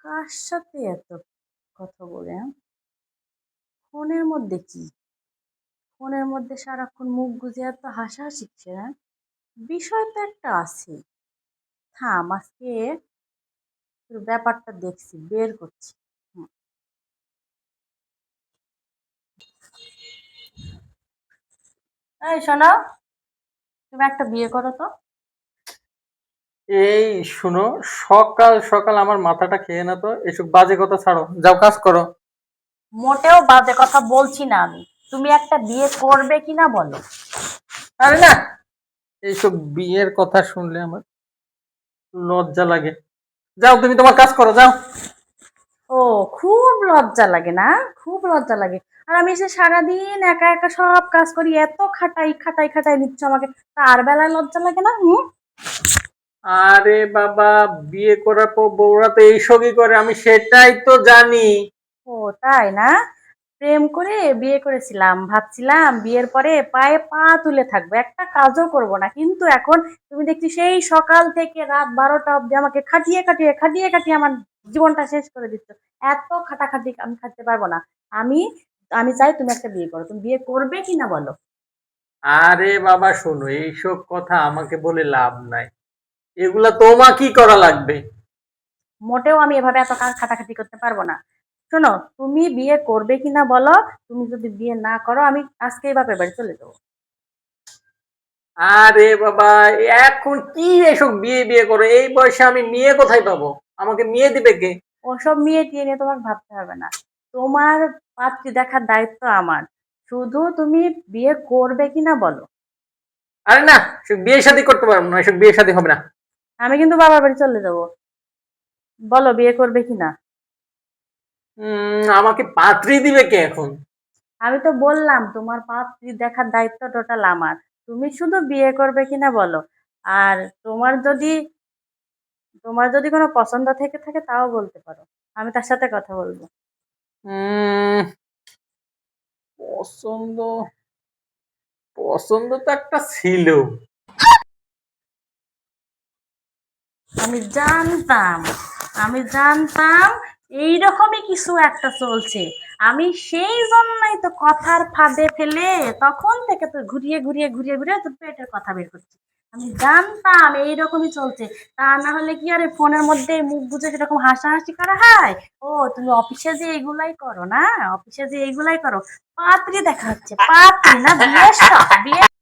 কার সাথে এত কথা বলে? ফোনের মধ্যে কি? ফোনের মধ্যে সারাক্ষণ মুখ গুজে এত হাসাহাসি কিসের? বিষয় তো একটা আছে। থাম, আজকে তোর ব্যাপারটা দেখছি, বের করছি। হুম। এই শোনো, তুমি একটা বিয়ে করো তো। এই শুনো, সকাল সকাল আমার মাথাটা খেয়ে না তো, এসব বাজে কথা ছাড়ো, যাও কাজ করো। মোটেও বাজে কথা বলছি না আমি। তুমি একটা বিয়ে করবে কিনা বলো। আরে না, এইসব বিয়ের কথা শুনলে আমার লজ্জা লাগে। যাও তুমি তোমার কাজ করো, যাও। ও, খুব লজ্জা লাগে না? খুব লজ্জা লাগে। আর আমি সে সারাদিন একা একা সব কাজ করি, এত খাটাই খাটাই খাটাই নিচ্ছ আমাকে, তার বেলায় লজ্জা লাগে না? হুম। আরে বাবা, বিয়ে করার পর বউরা তো এইসবই করে, আমি সেটাই তো জানি। ও, তাই না? প্রেম করে বিয়ে করেছিলাম, ভাবছিলাম বিয়ের পরে পায়ে পা তুলে থাকবো, একটা কাজও করব না, কিন্তু এখন তুমি দেখছি সেই সকাল থেকে রাত 12টা অব্দি আমাকে খাটিয়ে খাটিয়ে খাটিয়ে খাটিয়ে আমার জীবনটা শেষ করে দিচ্ছ। এত খাটাখাটি আমি খাটতে পারবো না। আমি আমি চাই তুমি একটা বিয়ে করো। তুমি বিয়ে করবে কিনা বলো। আরে বাবা শোনো, এইসব কথা আমাকে বলে লাভ নাই, এগুলা তোমাকেই করা লাগবে। মোটেও আমি এভাবে এত খাটাখাটি করতে পারবো না। শোনো, তুমি বিয়ে করবে কিনা বলো। তুমি যদি বিয়ে না করো, আমি আজকেই বাপের বাড়ি চলে যাবো। আরে বাবা, এখন কি এসব বিয়ে বিয়ে করো? এই বয়সে আমি মেয়ে কোথায় পাবো? আমাকে মেয়ে দিবে কে? ওসব মেয়ে টিয়ে নিয়ে তোমাকে ভাবতে হবে না। তোমার পাত্রী দেখার দায়িত্ব আমার। শুধু তুমি বিয়ে করবে কিনা বলো। আরে না, সে বিয়ে শাদী করতে পারবো না, এসব বিয়ে শাদী হবে না। আমি কিন্তু বাবার বাড়ি চলে যাব। বলো বিয়ে করবে কিনা। আমাকে পাত্রী দিবে কে এখন? আমি তো বললাম তোমার পাত্রী দেখার দায়িত্ব টোটাল আমার। তুমি শুধু বিয়ে করবে কিনা বলো। আর তোমার যদি তোমার যদি কোনো পছন্দ থেকে থাকে তাও বলতে পারো। আমি তার সাথে কথা বলবো। উম পছন্দ, পছন্দ তো একটা ছিল। আমি জানতাম, আমি জানতাম এইরকমই কিছু একটা চলছে। আমি সেই জন্যই তো কথার ফাঁদে ফেলে তখন থেকে তো ঘুরিয়ে ঘুরিয়ে ঘুরিয়ে ঘুরিয়ে তোর পেটের কথা বের করছি। আমি জানতাম এইরকমই চলছে। তা না হলে কি আরে ফোনের মধ্যে মুখ বুজে যেরকম হাসাহাসি করা হয়। ও, তুমি অফিসে যে এগুলাই করো না? অফিসে যে এগুলাই করো। পাত্রী দেখা হচ্ছে, পাত্রী না বিয়ে, সব বিয়ে।